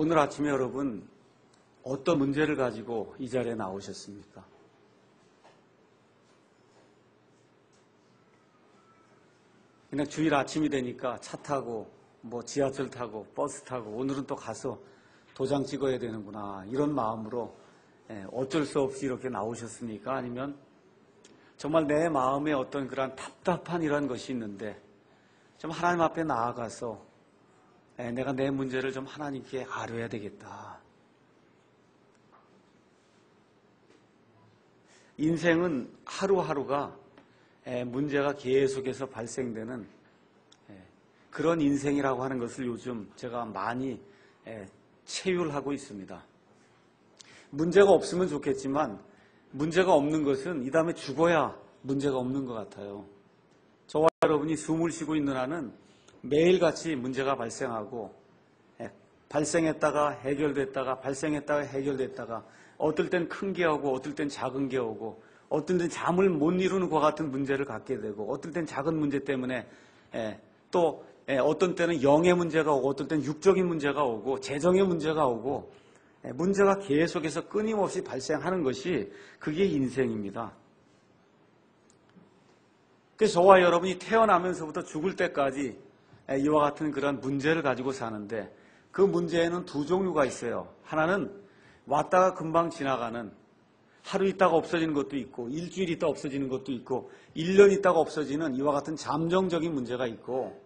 오늘 아침에 여러분 어떤 문제를 가지고 이 자리에 나오셨습니까? 그냥 주일 아침이 되니까 차 타고 지하철 타고 버스 타고 오늘은 또 가서 도장 찍어야 되는구나 이런 마음으로 어쩔 수 없이 이렇게 나오셨습니까? 아니면 정말 내 마음에 어떤 그런 답답한 이런 것이 있는데 좀 하나님 앞에 나아가서 내가 내 문제를 좀 하나님께 아뢰야 되겠다. 인생은 하루하루가 문제가 계속해서 발생되는 그런 인생이라고 하는 것을 요즘 제가 많이 체휼하고 있습니다. 문제가 없으면 좋겠지만 문제가 없는 것은 이 다음에 죽어야 문제가 없는 것 같아요. 저와 여러분이 숨을 쉬고 있는 한은 매일같이 문제가 발생하고 발생했다가 해결됐다가 발생했다가 해결됐다가 어떨 땐 큰 게 오고 어떨 땐 작은 게 오고 어떨 땐 잠을 못 이루는 것 같은 문제를 갖게 되고 어떨 땐 작은 문제 때문에 또 어떤 때는 영의 문제가 오고 어떨 땐 육적인 문제가 오고 재정의 문제가 오고 문제가 계속해서 끊임없이 발생하는 것이 그게 인생입니다. 그래서 저와 여러분이 태어나면서부터 죽을 때까지 이와 같은 그런 문제를 가지고 사는데 그 문제에는 두 종류가 있어요. 하나는 왔다가 금방 지나가는 하루 있다가 없어지는 것도 있고 일주일 있다가 없어지는 것도 있고 1년 있다가 없어지는 이와 같은 잠정적인 문제가 있고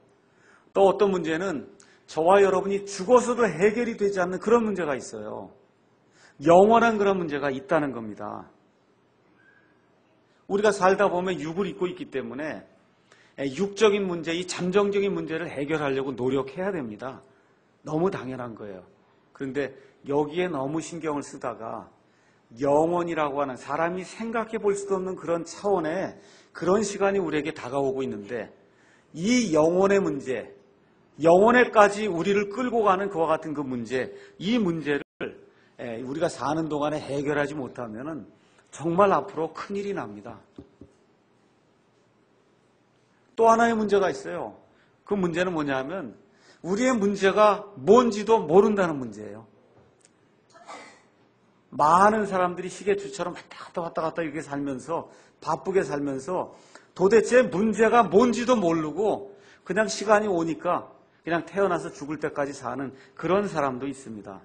또 어떤 문제는 저와 여러분이 죽어서도 해결이 되지 않는 그런 문제가 있어요. 영원한 그런 문제가 있다는 겁니다. 우리가 살다 보면 육을 입고 있기 때문에 육적인 문제, 이 잠정적인 문제를 해결하려고 노력해야 됩니다. 너무 당연한 거예요. 그런데 여기에 너무 신경을 쓰다가 영원이라고 하는 사람이 생각해 볼 수도 없는 그런 차원의 그런 시간이 우리에게 다가오고 있는데 이 영혼의 문제, 영혼에까지 우리를 끌고 가는 그와 같은 그 문제, 이 문제를 우리가 사는 동안에 해결하지 못하면 정말 앞으로 큰일이 납니다. 또 하나의 문제가 있어요. 그 문제는 뭐냐면 우리의 문제가 뭔지도 모른다는 문제예요. 많은 사람들이 시계추처럼 왔다 갔다 이렇게 살면서 바쁘게 살면서 도대체 문제가 뭔지도 모르고 그냥 시간이 오니까 그냥 태어나서 죽을 때까지 사는 그런 사람도 있습니다.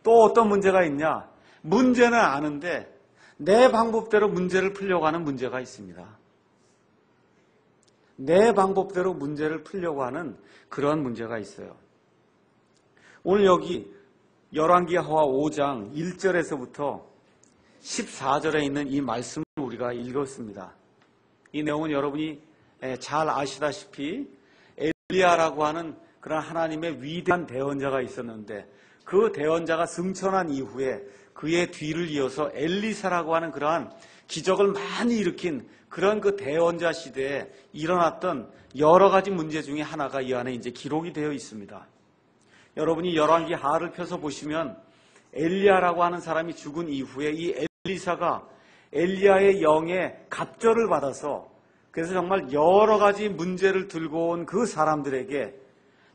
또 어떤 문제가 있냐? 문제는 아는데 내 방법대로 문제를 풀려고 하는 문제가 있습니다. 내 방법대로 문제를 풀려고 하는 그런 문제가 있어요. 오늘 여기 열왕기하 5장 1절에서부터 14절에 있는 이 말씀을 우리가 읽었습니다. 이 내용은 여러분이 잘 아시다시피 엘리야라고 하는 그런 하나님의 위대한 대언자가 있었는데 그 대언자가 승천한 이후에 그의 뒤를 이어서 엘리사라고 하는 그러한 기적을 많이 일으킨 그런 그 대언자 시대에 일어났던 여러 가지 문제 중에 하나가 이 안에 이제 기록이 되어 있습니다. 여러분이 열왕기하를 펴서 보시면 엘리야라고 하는 사람이 죽은 이후에 이 엘리사가 엘리야의 영에 갑절을 받아서 그래서 정말 여러 가지 문제를 들고 온 그 사람들에게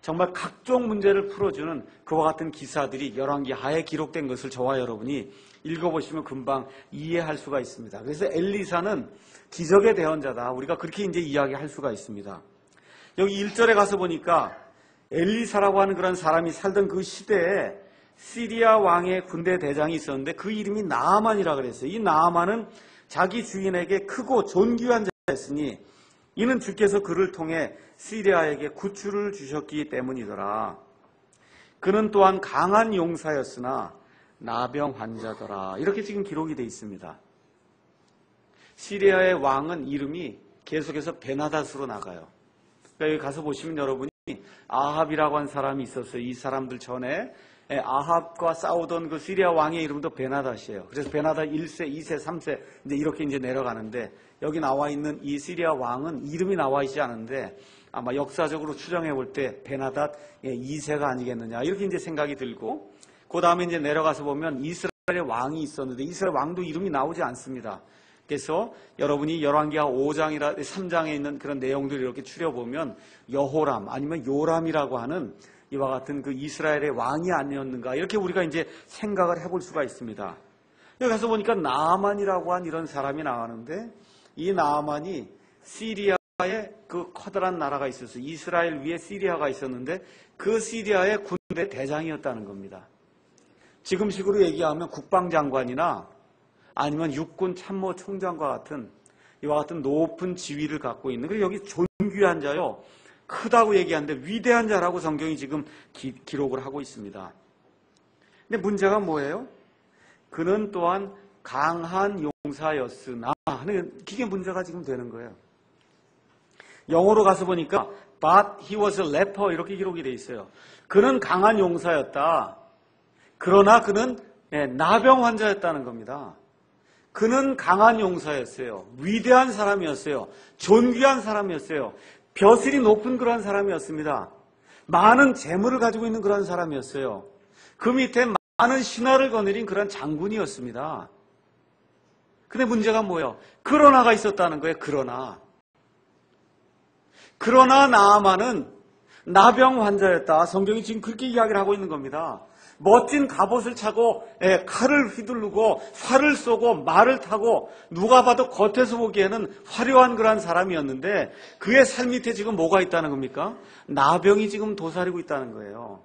정말 각종 문제를 풀어주는 그와 같은 기사들이 열왕기하에 기록된 것을 저와 여러분이 읽어보시면 금방 이해할 수가 있습니다. 그래서 엘리사는 기적의 대언자다. 우리가 그렇게 이제 이야기할 수가 있습니다. 여기 1절에 가서 보니까 엘리사라고 하는 그런 사람이 살던 그 시대에 시리아 왕의 군대 대장이 있었는데 그 이름이 나아만이라 그랬어요. 이 나아만은 자기 주인에게 크고 존귀한 자였으니 이는 주께서 그를 통해 시리아에게 구출을 주셨기 때문이더라. 그는 또한 강한 용사였으나 나병 환자더라. 이렇게 지금 기록이 되어 있습니다. 시리아의 왕은 이름이 계속해서 베나닷으로 나가요. 그러니까 여기 가서 보시면 여러분이 아합이라고 한 사람이 있었어요. 이 사람들 전에 아합과 싸우던 그 시리아 왕의 이름도 베나닷이에요. 그래서 베나닷 1세, 2세, 3세 이렇게 이제 내려가는데 여기 나와 있는 이 시리아 왕은 이름이 나와 있지 않은데 아마 역사적으로 추정해 볼 때 베나닷 2세가 아니겠느냐 이렇게 이제 생각이 들고 그 다음에 이제 내려가서 보면 이스라엘의 왕이 있었는데 이스라엘 왕도 이름이 나오지 않습니다. 그래서 여러분이 열왕기하 5장이라 3장에 있는 그런 내용들을 이렇게 추려보면 여호람 아니면 요람이라고 하는 이와 같은 그 이스라엘의 왕이 아니었는가 이렇게 우리가 이제 생각을 해볼 수가 있습니다. 여기 가서 보니까 나아만이라고 한 이런 사람이 나가는데 이 나아만이 시리아의 그 커다란 나라가 있었어요. 이스라엘 위에 시리아가 있었는데 그 시리아의 군대 대장이었다는 겁니다. 지금식으로 얘기하면 국방장관이나 아니면 육군 참모총장과 같은 이와 같은 높은 지위를 갖고 있는, 그리고 여기 존귀한 자요, 크다고 얘기하는데 위대한 자라고 성경이 지금 기록을 하고 있습니다. 근데 문제가 뭐예요? 그는 또한 강한 용사였으나 하는, 이게 문제가 지금 되는 거예요. 영어로 가서 보니까 but he was a leper 이렇게 기록이 돼 있어요. 그는 강한 용사였다. 그러나 그는 나병 환자였다는 겁니다. 그는 강한 용사였어요. 위대한 사람이었어요. 존귀한 사람이었어요. 벼슬이 높은 그런 사람이었습니다. 많은 재물을 가지고 있는 그런 사람이었어요. 그 밑에 많은 신하를 거느린 그런 장군이었습니다. 근데 문제가 뭐예요? 그러나가 있었다는 거예요. 그러나 나아만은 나병 환자였다. 성경이 지금 그렇게 이야기를 하고 있는 겁니다. 멋진 갑옷을 차고 칼을 휘두르고 활을 쏘고 말을 타고 누가 봐도 겉에서 보기에는 화려한 그런 사람이었는데 그의 살 밑에 지금 뭐가 있다는 겁니까? 나병이 지금 도사리고 있다는 거예요.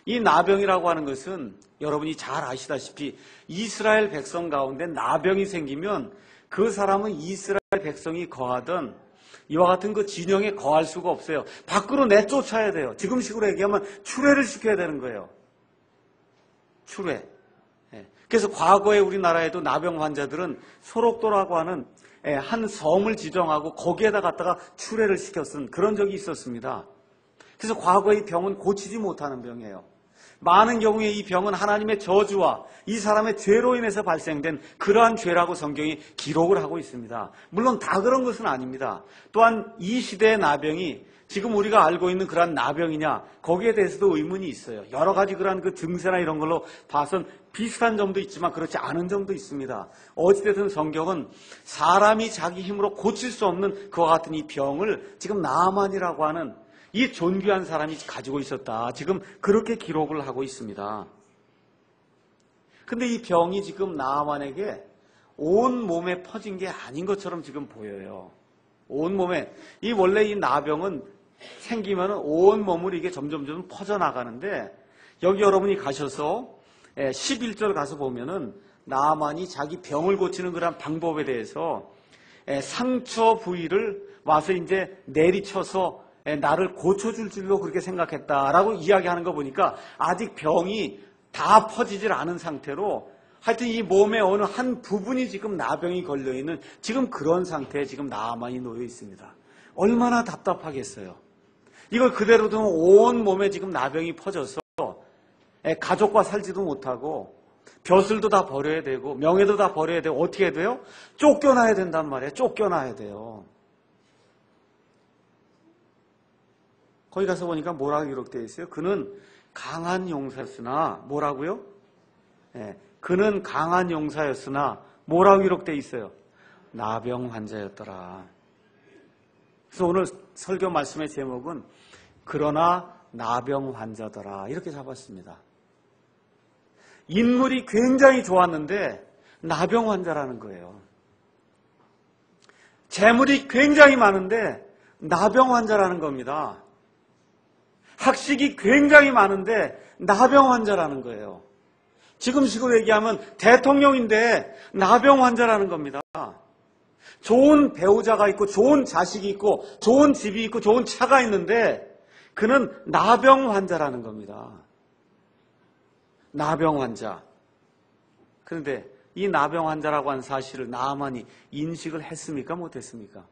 이 나병이라고 하는 것은 여러분이 잘 아시다시피 이스라엘 백성 가운데 나병이 생기면 그 사람은 이스라엘 백성이 거하던 이와 같은 그 진영에 거할 수가 없어요. 밖으로 내쫓아야 돼요. 지금식으로 얘기하면 추례를 시켜야 되는 거예요. 추례. 그래서 과거에 우리나라에도 나병 환자들은 소록도라고 하는 한 섬을 지정하고 거기에다 갖다가 추례를 시켜 쓴 그런 적이 있었습니다. 그래서 과거의 이 병은 고치지 못하는 병이에요. 많은 경우에 이 병은 하나님의 저주와 이 사람의 죄로 인해서 발생된 그러한 죄라고 성경이 기록을 하고 있습니다. 물론 다 그런 것은 아닙니다. 또한 이 시대의 나병이 지금 우리가 알고 있는 그러한 나병이냐, 거기에 대해서도 의문이 있어요. 여러 가지 그러한 그 증세나 이런 걸로 봐선 비슷한 점도 있지만 그렇지 않은 점도 있습니다. 어찌됐든 성경은 사람이 자기 힘으로 고칠 수 없는 그와 같은 이 병을 지금 나아만이라고 하는 이 존귀한 사람이 가지고 있었다. 지금 그렇게 기록을 하고 있습니다. 근데 이 병이 지금 나아만에게 온 몸에 퍼진 게 아닌 것처럼 지금 보여요. 온 몸에. 원래 이 나병은 생기면 온 몸으로 이게 점점 퍼져나가는데 여기 여러분이 가셔서 11절 가서 보면은 나아만이 자기 병을 고치는 그런 방법에 대해서 상처 부위를 와서 이제 내리쳐서 나를 고쳐줄 줄로 그렇게 생각했다라고 이야기하는 거 보니까 아직 병이 다 퍼지질 않은 상태로 하여튼 이 몸의 어느 한 부분이 지금 나병이 걸려있는 지금 그런 상태에 지금 나아만이 놓여 있습니다. 얼마나 답답하겠어요. 이걸 그대로 두면 온 몸에 지금 나병이 퍼져서 가족과 살지도 못하고 벼슬도 다 버려야 되고 명예도 다 버려야 되고 어떻게 해야 돼요? 쫓겨나야 된단 말이에요. 쫓겨나야 돼요. 거기 가서 보니까 뭐라고 기록되어 있어요? 그는 강한 용사였으나 뭐라고요? 그는 강한 용사였으나 뭐라고 기록되어 있어요? 나병 환자였더라. 그래서 오늘 설교 말씀의 제목은 그러나 나병 환자더라 이렇게 잡았습니다. 인물이 굉장히 좋았는데 나병 환자라는 거예요. 재물이 굉장히 많은데 나병 환자라는 겁니다. 학식이 굉장히 많은데 나병 환자라는 거예요. 지금식으로 얘기하면 대통령인데 나병 환자라는 겁니다. 좋은 배우자가 있고 좋은 자식이 있고 좋은 집이 있고 좋은 차가 있는데 그는 나병 환자라는 겁니다. 나병 환자. 그런데 이 나병 환자라고 하는 사실을 나아만이 인식을 했습니까? 못했습니까?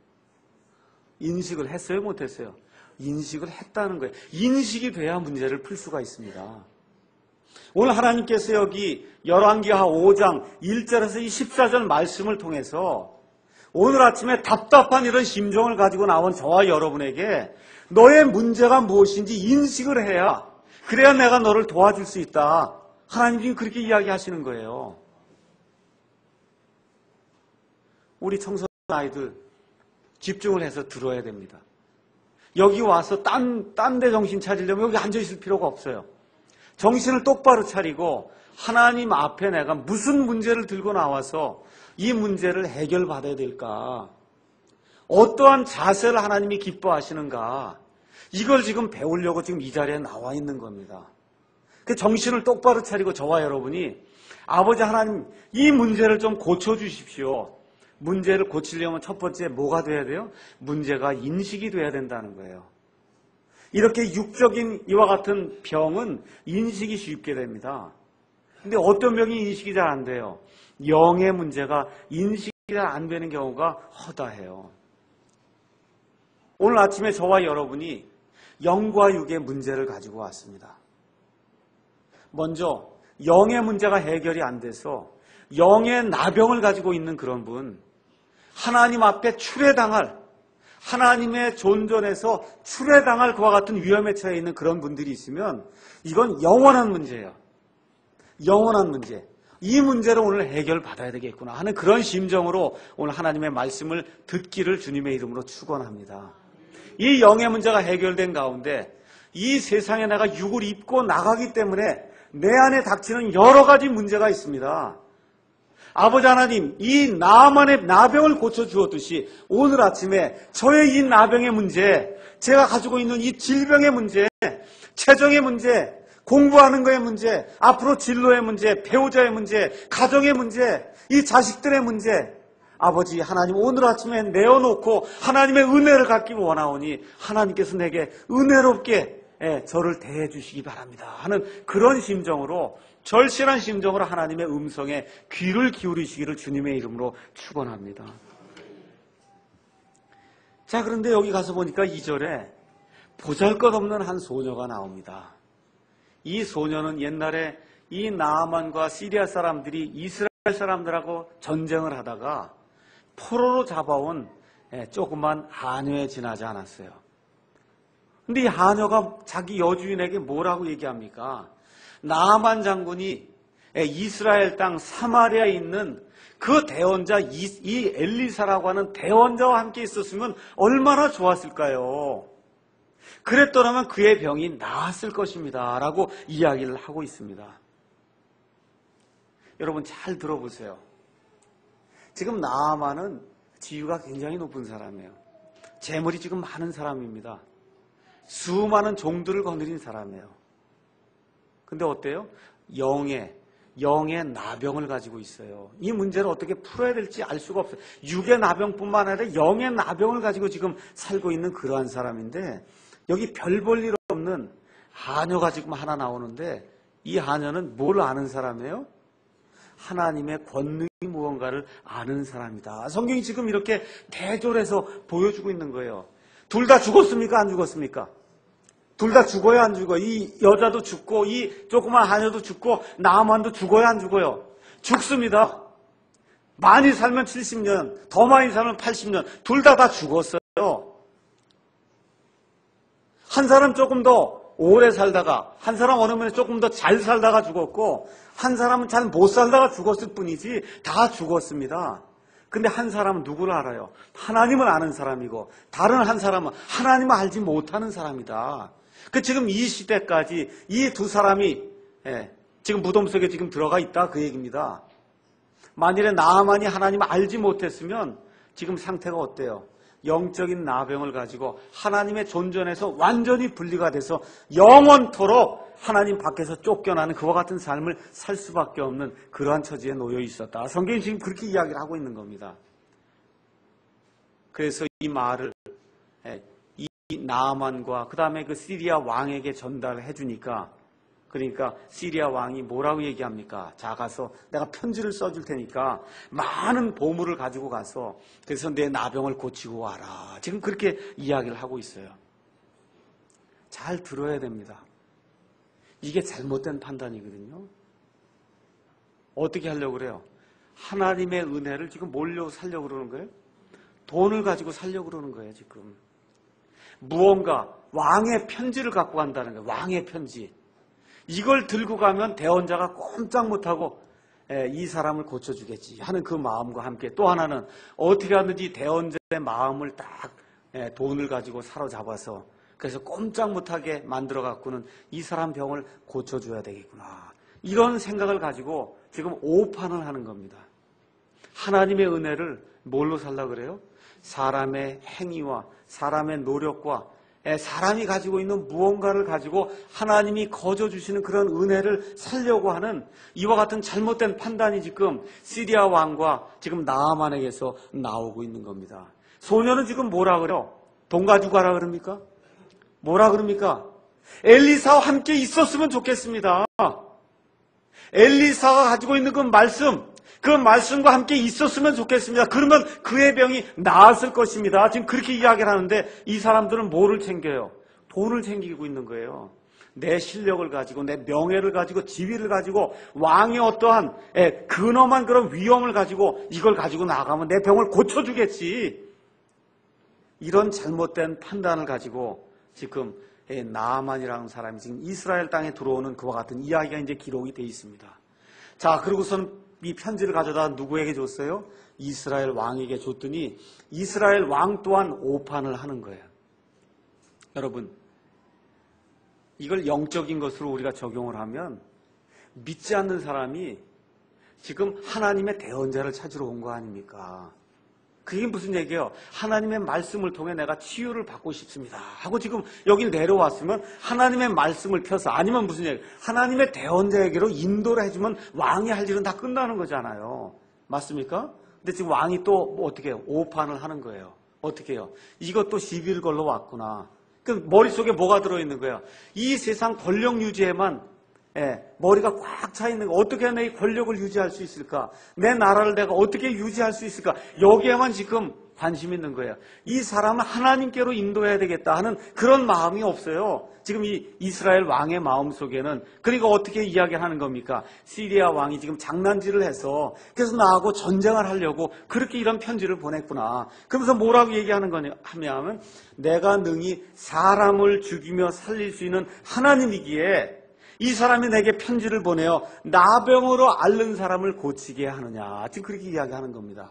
인식을 했어요? 못했어요? 인식을 했다는 거예요. 인식이 돼야 문제를 풀 수가 있습니다. 오늘 하나님께서 여기 열왕기하 5장 1절에서 이 14절 말씀을 통해서 오늘 아침에 답답한 이런 심정을 가지고 나온 저와 여러분에게 너의 문제가 무엇인지 인식을 해야 그래야 내가 너를 도와줄 수 있다. 하나님이 그렇게 이야기하시는 거예요. 우리 청소년 아이들 집중을 해서 들어야 됩니다. 여기 와서 딴 데 정신 차리려면 여기 앉아있을 필요가 없어요. 정신을 똑바로 차리고 하나님 앞에 내가 무슨 문제를 들고 나와서 이 문제를 해결받아야 될까? 어떠한 자세를 하나님이 기뻐하시는가? 이걸 지금 배우려고 지금 이 자리에 나와 있는 겁니다. 그 정신을 똑바로 차리고 저와 여러분이 아버지 하나님 이 문제를 좀 고쳐주십시오. 문제를 고치려면 첫 번째 뭐가 돼야 돼요? 문제가 인식이 돼야 된다는 거예요. 이렇게 육적인 이와 같은 병은 인식이 쉽게 됩니다. 근데 어떤 병이 인식이 잘 안 돼요? 영의 문제가 인식이 잘 안 되는 경우가 허다해요. 오늘 아침에 저와 여러분이 영과 육의 문제를 가지고 왔습니다. 먼저 영의 문제가 해결이 안 돼서 영의 나병을 가지고 있는 그런 분, 하나님 앞에 출애당할, 하나님의 존전에서 출애당할 그와 같은 위험에 처해 있는 그런 분들이 있으면 이건 영원한 문제예요. 영원한 문제. 이 문제를 오늘 해결받아야 되겠구나 하는 그런 심정으로 오늘 하나님의 말씀을 듣기를 주님의 이름으로 축원합니다. 이 영의 문제가 해결된 가운데 이 세상에 내가 육을 입고 나가기 때문에 내 안에 닥치는 여러 가지 문제가 있습니다. 아버지 하나님, 이 나만의 나병을 고쳐주었듯이 오늘 아침에 저의 이 나병의 문제, 제가 가지고 있는 이 질병의 문제, 체정의 문제, 공부하는 거의 문제, 앞으로 진로의 문제, 배우자의 문제, 가정의 문제, 이 자식들의 문제, 아버지 하나님 오늘 아침에 내어놓고 하나님의 은혜를 갖기 원하오니 하나님께서 내게 은혜롭게 저를 대해 주시기 바랍니다 하는 그런 심정으로, 절실한 심정으로 하나님의 음성에 귀를 기울이시기를 주님의 이름으로 축원합니다. 자, 그런데 여기 가서 보니까 2절에 보잘것없는 한 소녀가 나옵니다. 이 소녀는 옛날에 이 나아만과 시리아 사람들이 이스라엘 사람들하고 전쟁을 하다가 포로로 잡아온 조그만 하녀에 지나지 않았어요. 근데 이 하녀가 자기 여주인에게 뭐라고 얘기합니까? 나아만 장군이 이스라엘 땅 사마리아에 있는 그 대원자 이 엘리사라고 하는 대원자와 함께 있었으면 얼마나 좋았을까요? 그랬더라면 그의 병이 나았을 것입니다 라고 이야기를 하고 있습니다. 여러분 잘 들어보세요. 지금 나아만은 지위가 굉장히 높은 사람이에요. 재물이 지금 많은 사람입니다. 수많은 종들을 거느린 사람이에요. 근데 어때요? 영의 나병을 가지고 있어요. 이 문제를 어떻게 풀어야 될지 알 수가 없어요. 육의 나병뿐만 아니라 영의 나병을 가지고 지금 살고 있는 그러한 사람인데 여기 별 볼 일 없는 하녀가 지금 하나 나오는데 이 하녀는 뭘 아는 사람이에요? 하나님의 권능이 무언가를 아는 사람이다. 성경이 지금 이렇게 대조해서 보여주고 있는 거예요. 둘 다 죽었습니까? 안 죽었습니까? 둘 다 죽어요? 안 죽어요? 이 여자도 죽고 이 조그만 하녀도 죽고 나아만도 죽어요? 안 죽어요? 죽습니다. 많이 살면 70년, 더 많이 살면 80년. 둘 다 죽었어요. 한 사람 조금 더 오래 살다가, 한 사람 어느 면에 조금 더 잘 살다가 죽었고, 한 사람은 잘 못 살다가 죽었을 뿐이지 다 죽었습니다. 근데 한 사람은 누구를 알아요? 하나님을 아는 사람이고, 다른 한 사람은 하나님을 알지 못하는 사람이다. 지금 이 시대까지 이 두 사람이 지금 무덤 속에 지금 들어가 있다 그 얘기입니다. 만일에 나아만이 하나님을 알지 못했으면 지금 상태가 어때요? 영적인 나병을 가지고 하나님의 존전에서 완전히 분리가 돼서 영원토록 하나님 밖에서 쫓겨나는 그와 같은 삶을 살 수밖에 없는 그러한 처지에 놓여 있었다. 성경이 지금 그렇게 이야기를 하고 있는 겁니다. 그래서 이 말을 이 나아만과 그 다음에 그 시리아 왕에게 전달을 해주니까, 그러니까 시리아 왕이 뭐라고 얘기합니까? 자, 가서 내가 편지를 써줄 테니까 많은 보물을 가지고 가서 그래서 내 나병을 고치고 와라. 지금 그렇게 이야기를 하고 있어요. 잘 들어야 됩니다. 이게 잘못된 판단이거든요. 어떻게 하려고 그래요? 하나님의 은혜를 지금 몰려 살려고 그러는 거예요? 돈을 가지고 살려고 그러는 거예요, 지금. 무언가 왕의 편지를 갖고 간다는 거예요. 왕의 편지. 이걸 들고 가면 대원자가 꼼짝 못하고 이 사람을 고쳐주겠지 하는 그 마음과 함께 또 하나는 어떻게 하든지 대원자의 마음을 딱 돈을 가지고 사로잡아서 그래서 꼼짝 못하게 만들어 갖고는 이 사람 병을 고쳐줘야 되겠구나. 이런 생각을 가지고 지금 오판을 하는 겁니다. 하나님의 은혜를 뭘로 살라 그래요? 사람의 행위와 사람의 노력과 사람이 가지고 있는 무언가를 가지고 하나님이 거저 주시는 그런 은혜를 살려고 하는 이와 같은 잘못된 판단이 지금 시리아 왕과 지금 나아만에게서 나오고 있는 겁니다. 소녀는 지금 뭐라 그래요? 돈 가지고 가라 그럽니까? 뭐라 그럽니까? 엘리사와 함께 있었으면 좋겠습니다. 엘리사가 가지고 있는 그 말씀과 함께 있었으면 좋겠습니다. 그러면 그의 병이 나았을 것입니다. 지금 그렇게 이야기를 하는데 이 사람들은 뭐를 챙겨요? 돈을 챙기고 있는 거예요. 내 실력을 가지고 내 명예를 가지고 지위를 가지고 왕의 어떠한 근엄한 그런 위엄을 가지고 이걸 가지고 나가면 내 병을 고쳐주겠지. 이런 잘못된 판단을 가지고 지금 나아만이라는 사람이 지금 이스라엘 땅에 들어오는 그와 같은 이야기가 이제 기록이 되어 있습니다. 자, 그러고선 이 편지를 가져다 누구에게 줬어요? 이스라엘 왕에게 줬더니 이스라엘 왕 또한 오판을 하는 거예요. 여러분, 이걸 영적인 것으로 우리가 적용을 하면 믿지 않는 사람이 지금 하나님의 대언자를 찾으러 온 거 아닙니까? 그게 무슨 얘기예요? 하나님의 말씀을 통해 내가 치유를 받고 싶습니다 하고 지금 여기 내려왔으면 하나님의 말씀을 펴서 아니면 무슨 얘기예요? 하나님의 대언자에게로 인도를 해주면 왕이 할 일은 다 끝나는 거잖아요. 맞습니까? 근데 지금 왕이 또 어떻게 해요? 오판을 하는 거예요. 어떻게 해요? 이것도 시비를 걸러 왔구나. 그 머릿속에 뭐가 들어있는 거예요? 이 세상 권력 유지에만 머리가 꽉 차 있는 거. 어떻게 내 권력을 유지할 수 있을까? 내 나라를 내가 어떻게 유지할 수 있을까? 여기에만 지금 관심 있는 거예요. 이 사람은 하나님께로 인도해야 되겠다 하는 그런 마음이 없어요. 지금 이 이스라엘 왕의 마음 속에는. 그러니까 어떻게 이야기하는 겁니까? 시리아 왕이 지금 장난질을 해서 그래서 나하고 전쟁을 하려고 그렇게 이런 편지를 보냈구나. 그러면서 뭐라고 얘기하는 거냐 하면 내가 능히 사람을 죽이며 살릴 수 있는 하나님이기에 이 사람이 내게 편지를 보내어 나병으로 앓는 사람을 고치게 하느냐. 지금 그렇게 이야기하는 겁니다.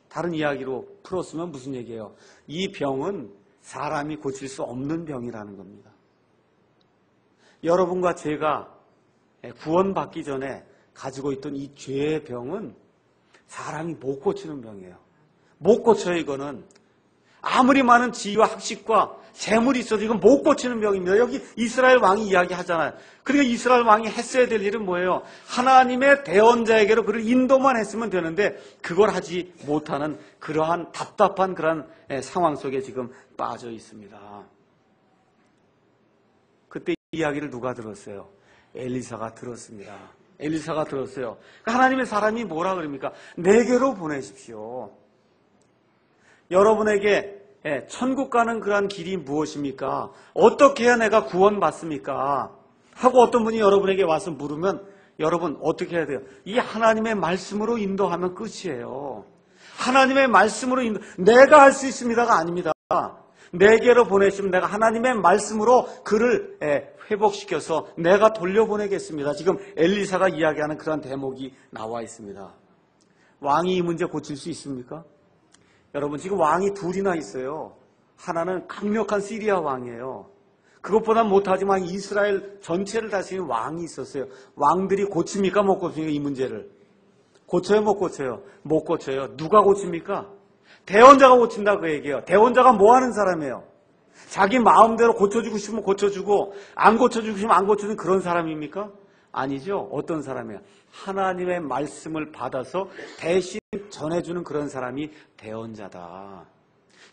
다른 이야기로 풀었으면 무슨 얘기예요? 이 병은 사람이 고칠 수 없는 병이라는 겁니다. 여러분과 제가 구원받기 전에 가지고 있던 이 죄의 병은 사람이 못 고치는 병이에요. 못 고쳐요, 이거는. 아무리 많은 지위와 학식과 재물이 있어도 이건 못 고치는 병입니다. 여기 이스라엘 왕이 이야기하잖아요. 그러니까 이스라엘 왕이 했어야 될 일은 뭐예요? 하나님의 대언자에게로 그를 인도만 했으면 되는데 그걸 하지 못하는 그러한 답답한 그런 상황 속에 지금 빠져 있습니다. 그때 이야기를 누가 들었어요? 엘리사가 들었습니다. 엘리사가 들었어요. 그러니까 하나님의 사람이 뭐라 그럽니까? 내게로 보내십시오. 여러분에게 천국 가는 그러한 길이 무엇입니까? 어떻게 해야 내가 구원받습니까? 하고 어떤 분이 여러분에게 와서 물으면 여러분 어떻게 해야 돼요? 이 하나님의 말씀으로 인도하면 끝이에요. 하나님의 말씀으로 내가 할 수 있습니다가 아닙니다. 내게로 보내시면 내가 하나님의 말씀으로 그를 회복시켜서 내가 돌려보내겠습니다. 지금 엘리사가 이야기하는 그런 대목이 나와 있습니다. 왕이 이 문제 고칠 수 있습니까? 여러분 지금 왕이 둘이나 있어요. 하나는 강력한 시리아 왕이에요. 그것보다 못하지만 이스라엘 전체를 다스리는 왕이 있었어요. 왕들이 고칩니까? 못 고칩니까? 이 문제를. 고쳐요? 못 고쳐요? 못 고쳐요. 누가 고칩니까? 대언자가 고친다 그 얘기예요. 대언자가 뭐 하는 사람이에요? 자기 마음대로 고쳐주고 싶으면 고쳐주고 안 고쳐주고 싶으면 안 고쳐주는 그런 사람입니까? 아니죠. 어떤 사람이에요? 하나님의 말씀을 받아서 대신 전해주는 그런 사람이 대언자다.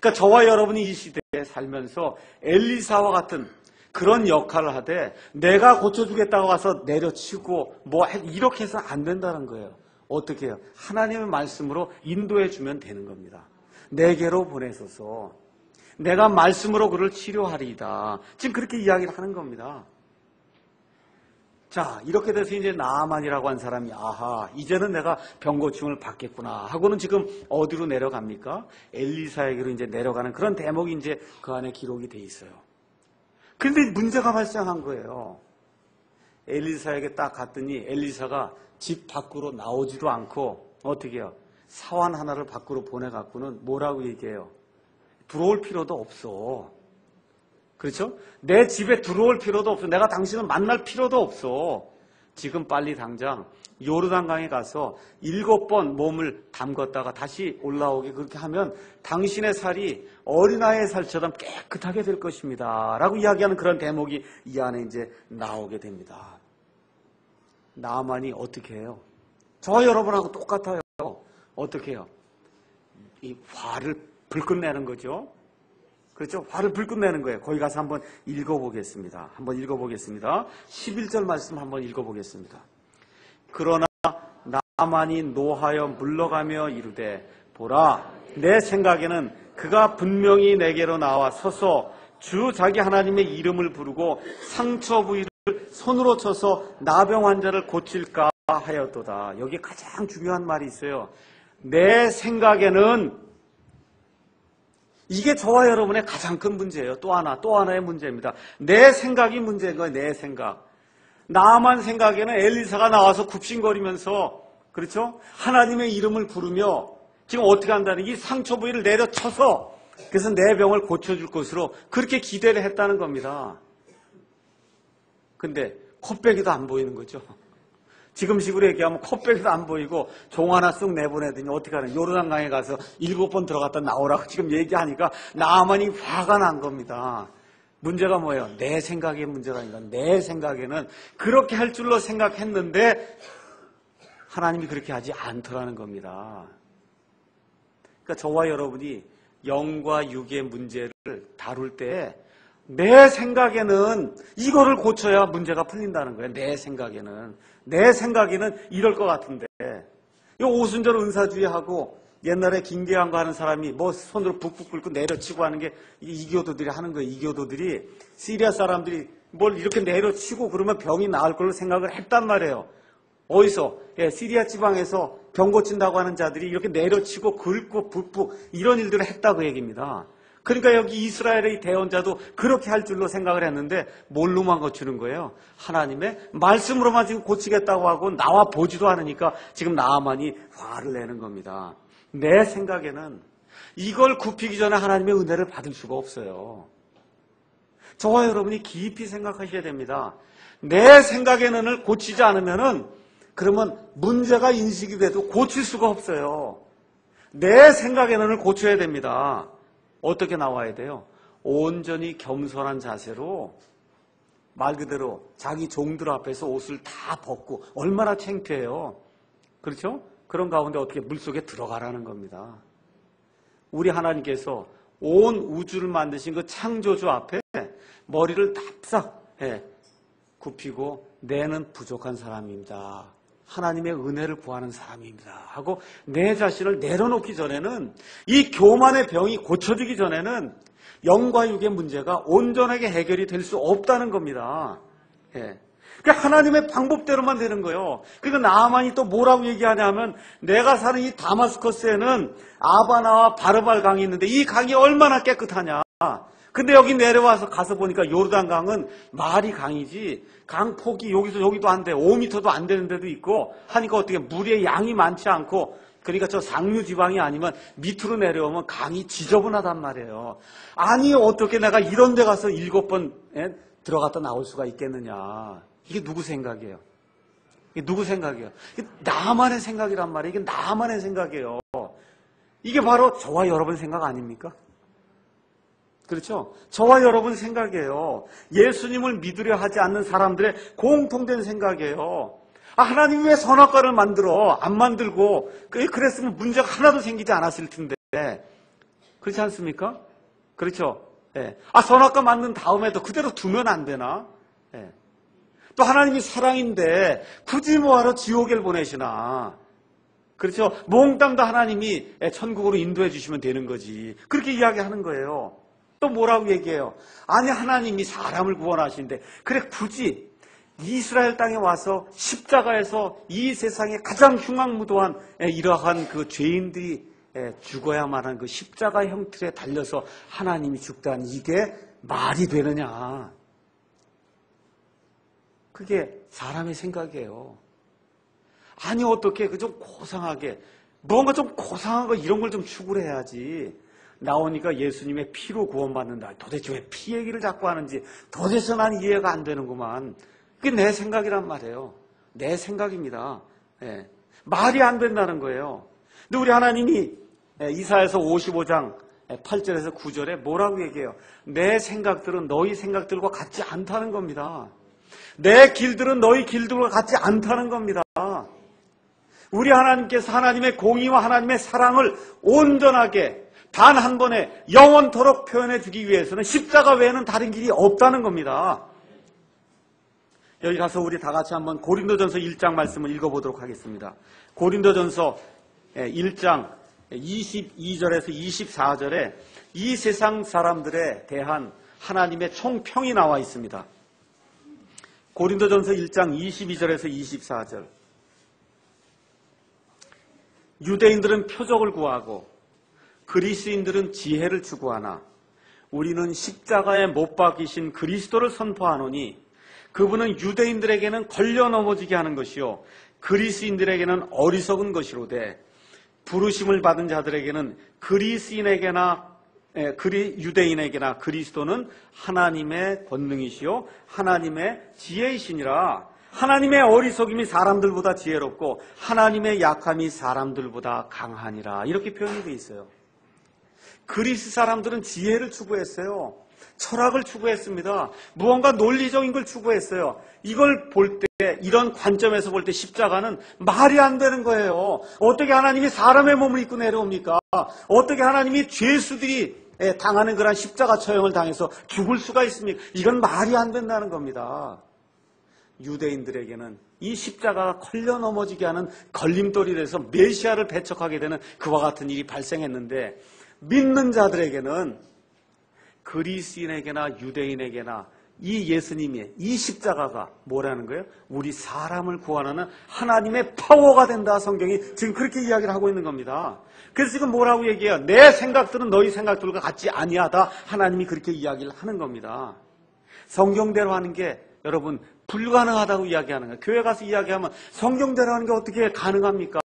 그러니까 저와 여러분이 이 시대에 살면서 엘리사와 같은 그런 역할을 하되 내가 고쳐주겠다고 와서 내려치고 이렇게 해서는 안 된다는 거예요. 어떻게 해요? 하나님의 말씀으로 인도해 주면 되는 겁니다. 내게로 보내소서. 내가 말씀으로 그를 치료하리이다. 지금 그렇게 이야기를 하는 겁니다. 자, 이렇게 돼서 이제 나아만이라고 한 사람이 아하, 이제는 내가 병고침을 받겠구나 하고는 지금 어디로 내려갑니까? 엘리사에게로 이제 내려가는 그런 대목이 이제 그 안에 기록이 돼 있어요. 그런데 문제가 발생한 거예요. 엘리사에게 딱 갔더니 엘리사가 집 밖으로 나오지도 않고 어떻게 해요? 사환 하나를 밖으로 보내갖고는 뭐라고 얘기해요? 들어올 필요도 없어. 그렇죠? 내 집에 들어올 필요도 없어. 내가 당신을 만날 필요도 없어. 지금 빨리 당장 요르단강에 가서 7번 몸을 담궜다가 다시 올라오게 그렇게 하면 당신의 살이 어린아이의 살처럼 깨끗하게 될 것입니다. 라고 이야기하는 그런 대목이 이 안에 이제 나오게 됩니다. 나만이 어떻게 해요? 저와 여러분하고 똑같아요. 어떻게 해요? 이 화를 불끈 내는 거죠. 그렇죠? 화를 불끈 내는 거예요. 거기 가서 한번 읽어보겠습니다. 11절 말씀 한번 읽어보겠습니다. 그러나 나만이 노하여 물러가며 이르되 보라 내 생각에는 그가 분명히 내게로 나와 서서 주 자기 하나님의 이름을 부르고 상처 부위를 손으로 쳐서 나병 환자를 고칠까 하였도다. 여기 가장 중요한 말이 있어요. 내 생각에는 이게 저와 여러분의 가장 큰 문제예요. 또 하나의 문제입니다. 내 생각이 문제인 거예요. 내 생각. 나만 생각에는 엘리사가 나와서 굽신거리면서 그렇죠? 하나님의 이름을 부르며 지금 어떻게 한다는 이 상처 부위를 내려쳐서 그래서 내 병을 고쳐줄 것으로 그렇게 기대를 했다는 겁니다. 근데 콧배기도 안 보이는 거죠. 지금식으로 얘기하면 콧배기도 안 보이고 종 하나 쑥 내보내더니 어떻게 하는 요르단강에 가서 7번 들어갔다 나오라고 지금 얘기하니까 나만이 화가 난 겁니다. 문제가 뭐예요? 내 생각의 문제가 아니라 내 생각에는 그렇게 할 줄로 생각했는데 하나님이 그렇게 하지 않더라는 겁니다. 그러니까 저와 여러분이 영과 육의 문제를 다룰 때 내 생각에는 이거를 고쳐야 문제가 풀린다는 거예요. 내 생각에는 이럴 것 같은데 이 오순절 은사주의하고 옛날에 김계환거 하는 사람이 뭐 손으로 북북 긁고 내려치고 하는 게 이교도들이 하는 거예요. 이교도들이 시리아 사람들이 뭘 이렇게 내려치고 그러면 병이 나을 걸로 생각을 했단 말이에요. 어디서? 시리아 지방에서 병 고친다고 하는 자들이 이렇게 내려치고 긁고 북북 이런 일들을 했다고 얘기입니다. 그러니까 여기 이스라엘의 대언자도 그렇게 할 줄로 생각을 했는데 뭘로만 고치는 거예요? 하나님의 말씀으로만 지금 고치겠다고 하고 나와 보지도 않으니까 지금 나만이 화를 내는 겁니다. 내 생각에는 이걸 굽히기 전에 하나님의 은혜를 받을 수가 없어요. 저와 여러분이 깊이 생각하셔야 됩니다. 내 생각에는을 고치지 않으면은 그러면 문제가 인식이 돼도 고칠 수가 없어요. 내 생각에는을 고쳐야 됩니다. 어떻게 나와야 돼요? 온전히 겸손한 자세로 말 그대로 자기 종들 앞에서 옷을 다 벗고 얼마나 창피해요. 그렇죠? 그런 가운데 어떻게 물속에 들어가라는 겁니다. 우리 하나님께서 온 우주를 만드신 그 창조주 앞에 머리를 납작 굽히고 내는 부족한 사람입니다. 하나님의 은혜를 구하는 사람입니다. 하고 내 자신을 내려놓기 전에는 이 교만의 병이 고쳐지기 전에는 영과 육의 문제가 온전하게 해결이 될 수 없다는 겁니다. 그러니까 하나님의 방법대로만 되는 거예요. 그러니까 나만이 또 뭐라고 얘기하냐면 내가 사는 이 다마스커스에는 아바나와 바르발 강이 있는데 이 강이 얼마나 깨끗하냐. 근데 여기 내려와서 가서 보니까 요르단강은 말이 강이지 강 폭이 여기서 여기도 안 돼. 5m도 안 되는 데도 있고 하니까 어떻게 물의 양이 많지 않고 그러니까 저 상류 지방이 아니면 밑으로 내려오면 강이 지저분하단 말이에요. 아니 어떻게 내가 이런 데 가서 7번 들어갔다 나올 수가 있겠느냐. 이게 누구 생각이에요? 이게 누구 생각이에요? 이게 나만의 생각이란 말이에요. 이게 나만의 생각이에요. 이게 바로 저와 여러분 생각 아닙니까? 그렇죠? 저와 여러분 생각이에요. 예수님을 믿으려 하지 않는 사람들의 공통된 생각이에요. 하나님 왜 선악과를 만들어? 안 만들고 그랬으면 문제가 하나도 생기지 않았을 텐데. 그렇지 않습니까? 그렇죠? 선악과 만든 다음에도 그대로 두면 안 되나? 또 하나님이 사랑인데 굳이 뭐하러 지옥을 보내시나? 그렇죠? 몽땅 다 하나님이 천국으로 인도해 주시면 되는 거지. 그렇게 이야기하는 거예요. 또 뭐라고 얘기해요? 아니 하나님이 사람을 구원하시는데 그래 굳이 이스라엘 땅에 와서 십자가에서 이 세상에 가장 흉악무도한 이러한 그 죄인들이 죽어야만 하는 그 십자가 형틀에 달려서 하나님이 죽다니 이게 말이 되느냐. 그게 사람의 생각이에요. 아니 어떻게 그 좀 고상하게 뭔가 좀 고상한 거 이런 걸 좀 추구를 해야지. 나오니까 예수님의 피로 구원받는다. 도대체 왜 피 얘기를 자꾸 하는지 도대체 난 이해가 안 되는구만. 그게 내 생각이란 말이에요. 내 생각입니다. 예. 말이 안 된다는 거예요. 근데 우리 하나님이 이사야서 55장 8절에서 9절에 뭐라고 얘기해요? 내 생각들은 너희 생각들과 같지 않다는 겁니다. 내 길들은 너희 길들과 같지 않다는 겁니다. 우리 하나님께서 하나님의 공의와 하나님의 사랑을 온전하게 단 한 번에 영원토록 표현해 주기 위해서는 십자가 외에는 다른 길이 없다는 겁니다. 여기 가서 우리 다 같이 한번 고린도전서 1장 말씀을 읽어보도록 하겠습니다. 고린도전서 1장 22절에서 24절에 이 세상 사람들에 대한 하나님의 총평이 나와 있습니다. 고린도전서 1장 22절에서 24절. 유대인들은 표적을 구하고 그리스인들은 지혜를 추구하나 우리는 십자가에 못 박이신 그리스도를 선포하노니 그분은 유대인들에게는 걸려 넘어지게 하는 것이요 그리스인들에게는 어리석은 것이로되 부르심을 받은 자들에게는 유대인에게나 그리스도는 하나님의 권능이시요 하나님의 지혜이시니라. 하나님의 어리석임이 사람들보다 지혜롭고 하나님의 약함이 사람들보다 강하니라. 이렇게 표현이 되어 있어요. 그리스 사람들은 지혜를 추구했어요. 철학을 추구했습니다. 무언가 논리적인 걸 추구했어요. 이걸 볼 때, 이런 관점에서 볼 때 십자가는 말이 안 되는 거예요. 어떻게 하나님이 사람의 몸을 입고 내려옵니까? 어떻게 하나님이 죄수들이 당하는 그런 십자가 처형을 당해서 죽을 수가 있습니까? 이건 말이 안 된다는 겁니다. 유대인들에게는 이 십자가가 걸려 넘어지게 하는 걸림돌이 돼서 메시아를 배척하게 되는 그와 같은 일이 발생했는데 믿는 자들에게는 그리스인에게나 유대인에게나 이 예수님의 이 십자가가 뭐라는 거예요? 우리 사람을 구원하는 하나님의 파워가 된다. 성경이 지금 그렇게 이야기를 하고 있는 겁니다. 그래서 지금 뭐라고 얘기해요? 내 생각들은 너희 생각들과 같지 아니하다. 하나님이 그렇게 이야기를 하는 겁니다. 성경대로 하는 게 여러분 불가능하다고 이야기하는 거예요. 교회 가서 이야기하면 성경대로 하는 게 어떻게 가능합니까?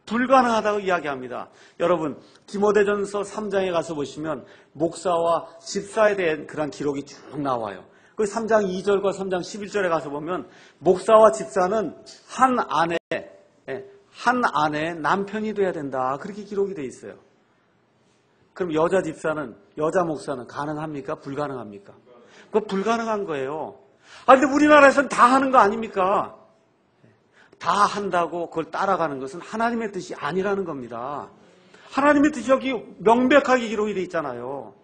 불가능하다고 이야기합니다. 여러분 디모데전서 3장에 가서 보시면 목사와 집사에 대한 그런 기록이 쭉 나와요. 그 3장 2절과 3장 11절에 가서 보면 목사와 집사는 한 아내의 남편이 돼야 된다. 그렇게 기록이 돼 있어요. 그럼 여자 집사는, 여자 목사는 가능합니까? 불가능합니까? 그거 불가능한 거예요. 근데 우리나라에서는 다 하는 거 아닙니까? 다 한다고 그걸 따라가는 것은 하나님의 뜻이 아니라는 겁니다. 하나님의 뜻이 여기 명백하게 기록이 되어 있잖아요.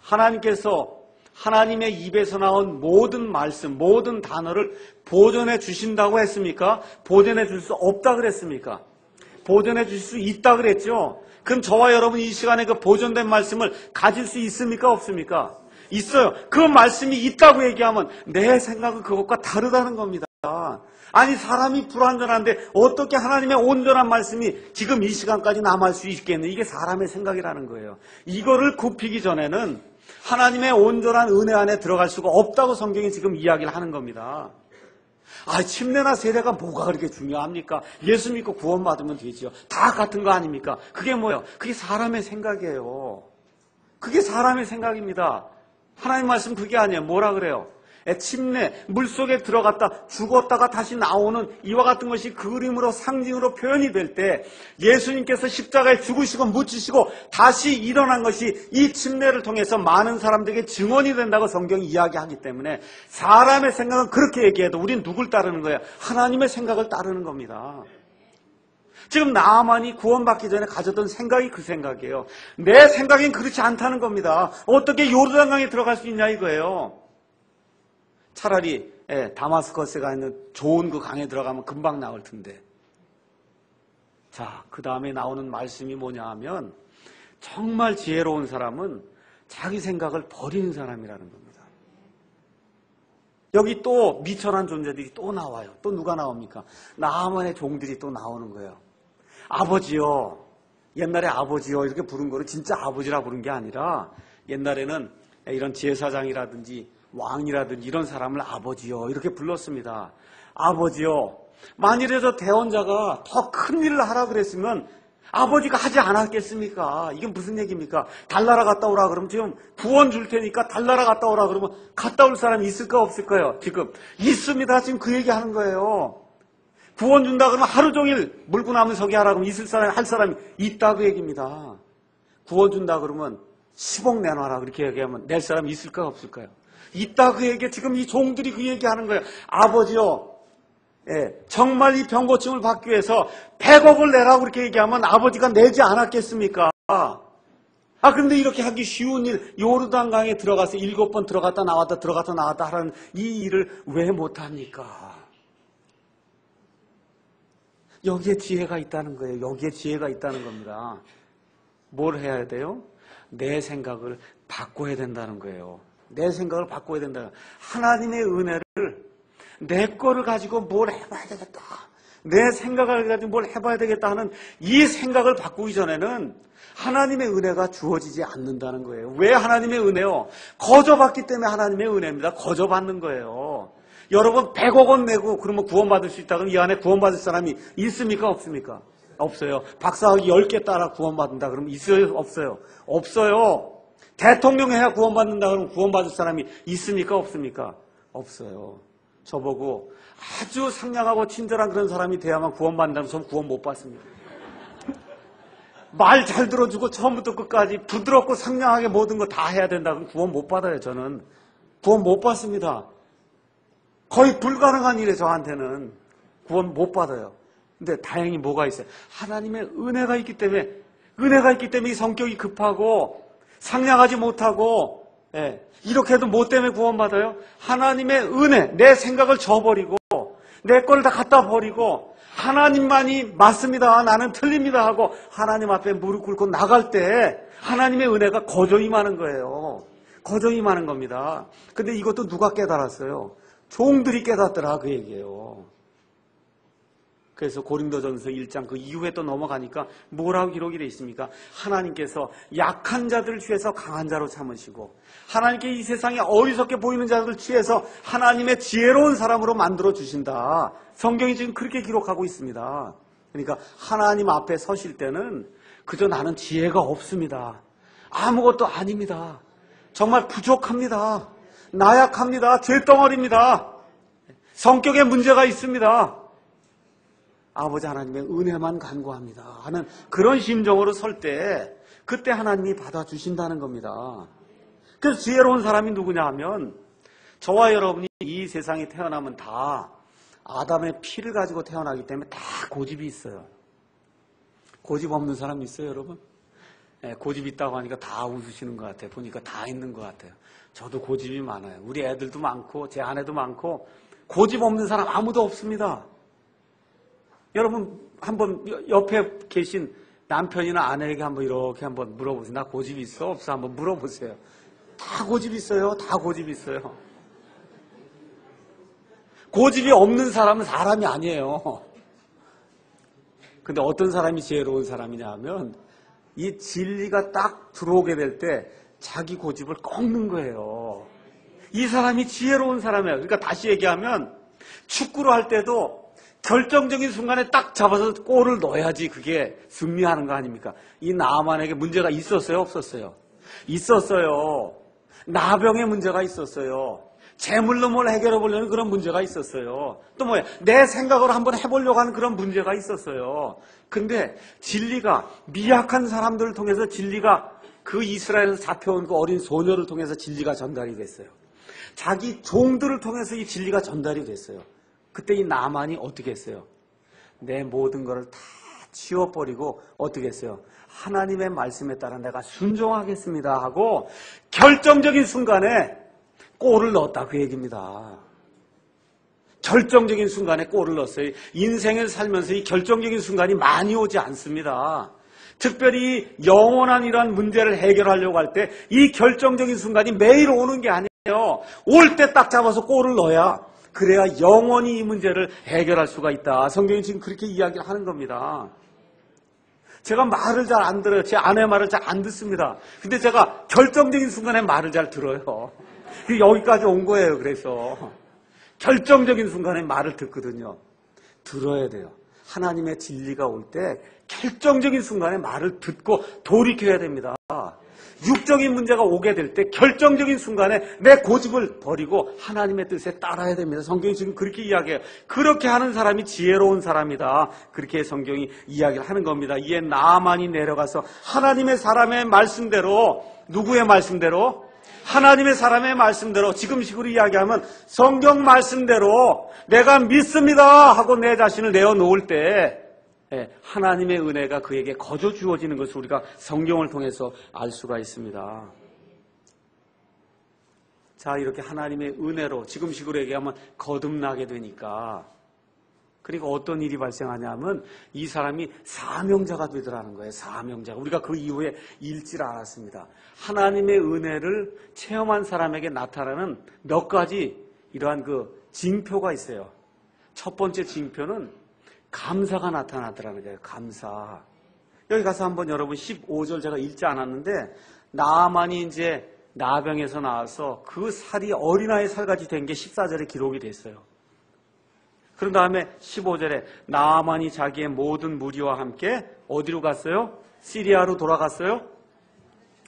하나님께서 하나님의 입에서 나온 모든 말씀, 모든 단어를 보존해 주신다고 했습니까? 보존해 줄 수 없다 그랬습니까? 보존해 줄 수 있다 그랬죠? 그럼 저와 여러분 이 시간에 그 보존된 말씀을 가질 수 있습니까? 없습니까? 있어요. 그 말씀이 있다고 얘기하면 내 생각은 그것과 다르다는 겁니다. 아니 사람이 불완전한데 어떻게 하나님의 온전한 말씀이 지금 이 시간까지 남을 수 있겠느냐. 이게 사람의 생각이라는 거예요. 이거를 굽히기 전에는 하나님의 온전한 은혜 안에 들어갈 수가 없다고 성경이 지금 이야기를 하는 겁니다. 침례나 세례가 뭐가 그렇게 중요합니까? 예수 믿고 구원받으면 되지요. 다 같은 거 아닙니까? 그게 뭐예요? 그게 사람의 생각이에요. 그게 사람의 생각입니다. 하나님 말씀 그게 아니에요. 뭐라 그래요? 침례, 물속에 들어갔다 죽었다가 다시 나오는 이와 같은 것이 그림으로 상징으로 표현이 될 때 예수님께서 십자가에 죽으시고 묻히시고 다시 일어난 것이 이 침례를 통해서 많은 사람들에게 증언이 된다고 성경이 이야기하기 때문에 사람의 생각은 그렇게 얘기해도 우린 누굴 따르는 거예요? 하나님의 생각을 따르는 겁니다. 지금 나만이 구원받기 전에 가졌던 생각이 그 생각이에요. 내 생각엔 그렇지 않다는 겁니다. 어떻게 요르단강에 들어갈 수 있냐 이거예요. 차라리 다마스커스가 있는 좋은 그 강에 들어가면 금방 나올 텐데. 자, 그 다음에 나오는 말씀이 뭐냐 하면 정말 지혜로운 사람은 자기 생각을 버리는 사람이라는 겁니다. 여기 또 미천한 존재들이 또 나와요. 또 누가 나옵니까? 나만의 종들이 또 나오는 거예요. 아버지요. 옛날에 아버지요 이렇게 부른 거를 진짜 아버지라 부른 게 아니라 옛날에는 이런 제사장이라든지 왕이라든지 이런 사람을 아버지요 이렇게 불렀습니다. 아버지요. 만일에 저 대원자가 더 큰 일을 하라 그랬으면 아버지가 하지 않았겠습니까? 이게 무슨 얘기입니까? 달나라 갔다 오라 그러면 지금 구원 줄 테니까 달나라 갔다 오라 그러면 갔다 올 사람이 있을까 없을까요? 지금 있습니다. 지금 그 얘기 하는 거예요. 구원 준다 그러면 하루 종일 물구나무 서게 하라 그러면 있을 사람이 할 사람이 있다 그 얘기입니다. 구원 준다 그러면 10억 내놔라 그렇게 얘기하면 낼 사람이 있을까 없을까요? 있다 그 얘기. 지금 이 종들이 그 얘기하는 거예요. 아버지요. 예, 정말 이 병고침을 받기 위해서 100억을 내라고 그렇게 얘기하면 아버지가 내지 않았겠습니까? 근데 이렇게 하기 쉬운 일, 요르단강에 들어가서 7번 들어갔다 나왔다 들어갔다 나왔다 하라는 이 일을 왜 못합니까? 여기에 지혜가 있다는 거예요. 여기에 지혜가 있다는 겁니다. 뭘 해야 돼요? 내 생각을 바꿔야 된다는 거예요. 내 생각을 바꿔야 된다. 하나님의 은혜를 내 거를 가지고 뭘 해봐야 되겠다. 내 생각을 가지고 뭘 해봐야 되겠다 하는 이 생각을 바꾸기 전에는 하나님의 은혜가 주어지지 않는다는 거예요. 왜 하나님의 은혜요? 거저받기 때문에 하나님의 은혜입니다. 거저받는 거예요. 여러분 100억 원 내고 그러면 구원받을 수 있다. 그럼 이 안에 구원받을 사람이 있습니까? 없습니까? 없어요. 박사학위 10개 따라 구원받는다. 그러면 있어요? 없어요? 없어요. 대통령 해야 구원받는다. 그러면 구원받을 사람이 있습니까? 없습니까? 없어요. 저보고 아주 상냥하고 친절한 그런 사람이 돼야만 구원받는다면 전 구원 못 받습니다. 말 잘 들어주고 처음부터 끝까지 부드럽고 상냥하게 모든 거 다 해야 된다. 그럼 구원 못 받아요. 저는 구원 못 받습니다. 거의 불가능한 일에 저한테는 구원 못 받아요. 근데 다행히 뭐가 있어요? 하나님의 은혜가 있기 때문에 이 성격이 급하고 상냥하지 못하고 이렇게 해도 뭐 때문에 구원받아요? 하나님의 은혜, 내 생각을 저버리고 내 걸 다 갖다 버리고 하나님만이 맞습니다. 나는 틀립니다 하고 하나님 앞에 무릎 꿇고 나갈 때 하나님의 은혜가 거저 임하는 거예요. 거저 임하는 겁니다. 근데 이것도 누가 깨달았어요? 종들이 깨닫더라 그 얘기예요. 그래서 고린도전서 1장 그 이후에 또 넘어가니까 뭐라고 기록이 되어 있습니까? 하나님께서 약한 자들을 취해서 강한 자로 삼으시고 하나님께 이 세상에 어리석게 보이는 자들을 취해서 하나님의 지혜로운 사람으로 만들어 주신다. 성경이 지금 그렇게 기록하고 있습니다. 그러니까 하나님 앞에 서실 때는 그저 나는 지혜가 없습니다. 아무것도 아닙니다. 정말 부족합니다. 나약합니다. 죄덩어리입니다. 성격에 문제가 있습니다. 아버지 하나님의 은혜만 간구합니다 하는 그런 심정으로 설 때 그때 하나님이 받아주신다는 겁니다. 그래서 지혜로운 사람이 누구냐 하면 저와 여러분이 이 세상에 태어나면 다 아담의 피를 가지고 태어나기 때문에 다 고집이 있어요. 고집 없는 사람 있어요 여러분? 고집 있다고 하니까 다 웃으시는 것 같아요. 보니까 다 있는 것 같아요. 저도 고집이 많아요. 우리 애들도 많고 제 아내도 많고 고집 없는 사람 아무도 없습니다. 여러분 한번 옆에 계신 남편이나 아내에게 한번 이렇게 한번 물어보세요. 나 고집 있어? 없어? 한번 물어보세요. 다 고집 있어요. 다 고집 있어요. 고집이 없는 사람은 사람이 아니에요. 근데 어떤 사람이 지혜로운 사람이냐 하면 이 진리가 딱 들어오게 될 때 자기 고집을 꺾는 거예요. 이 사람이 지혜로운 사람이에요. 그러니까 다시 얘기하면 축구를 할 때도 결정적인 순간에 딱 잡아서 골을 넣어야지 그게 승리하는 거 아닙니까? 이 나아만에게 문제가 있었어요? 없었어요? 있었어요. 나병에 문제가 있었어요. 재물로 뭘 해결해 보려는 그런 문제가 있었어요. 또 뭐야? 내 생각으로 한번 해보려고 하는 그런 문제가 있었어요. 근데 진리가 미약한 사람들을 통해서 진리가 그 이스라엘에서 잡혀온 그 어린 소녀를 통해서 진리가 전달이 됐어요. 자기 종들을 통해서 이 진리가 전달이 됐어요. 그때 이 나만이 어떻게 했어요? 내 모든 것을 다 치워버리고 어떻게 했어요? 하나님의 말씀에 따라 내가 순종하겠습니다 하고 결정적인 순간에 골을 넣었다 그 얘기입니다. 결정적인 순간에 골을 넣었어요. 인생을 살면서 이 결정적인 순간이 많이 오지 않습니다. 특별히 영원한 이러한 문제를 해결하려고 할 때 이 결정적인 순간이 매일 오는 게 아니에요. 올 때 딱 잡아서 골을 넣어야 그래야 영원히 이 문제를 해결할 수가 있다. 성경이 지금 그렇게 이야기를 하는 겁니다. 제가 말을 잘 안 들어요. 제 아내 말을 잘 안 듣습니다. 근데 제가 결정적인 순간에 말을 잘 들어요. 여기까지 온 거예요. 그래서 결정적인 순간에 말을 듣거든요. 들어야 돼요. 하나님의 진리가 올 때 결정적인 순간에 말을 듣고 돌이켜야 됩니다. 육적인 문제가 오게 될 때 결정적인 순간에 내 고집을 버리고 하나님의 뜻에 따라야 됩니다. 성경이 지금 그렇게 이야기해요. 그렇게 하는 사람이 지혜로운 사람이다. 그렇게 성경이 이야기를 하는 겁니다. 이에 나만이 내려가서 하나님의 사람의 말씀대로, 누구의 말씀대로? 하나님의 사람의 말씀대로, 지금식으로 이야기하면 성경 말씀대로 내가 믿습니다 하고 내 자신을 내어놓을 때 하나님의 은혜가 그에게 거저 주어지는 것을 우리가 성경을 통해서 알 수가 있습니다. 자, 이렇게 하나님의 은혜로 지금식으로 얘기하면 거듭나게 되니까, 그러니까 어떤 일이 발생하냐면 이 사람이 사명자가 되더라는 거예요. 사명자가. 우리가 그 이후에 읽지를 않았습니다. 하나님의 은혜를 체험한 사람에게 나타나는 몇 가지 이러한 그 징표가 있어요. 첫 번째 징표는 감사가 나타나더라는 거예요. 감사. 여기 가서 한번 여러분 15절 제가 읽지 않았는데, 나만이 이제 나병에서 나와서 그 살이 어린아이 살같이 된 게 14절에 기록이 됐어요. 그런 다음에 15절에 나만이 자기의 모든 무리와 함께 어디로 갔어요? 시리아로 돌아갔어요?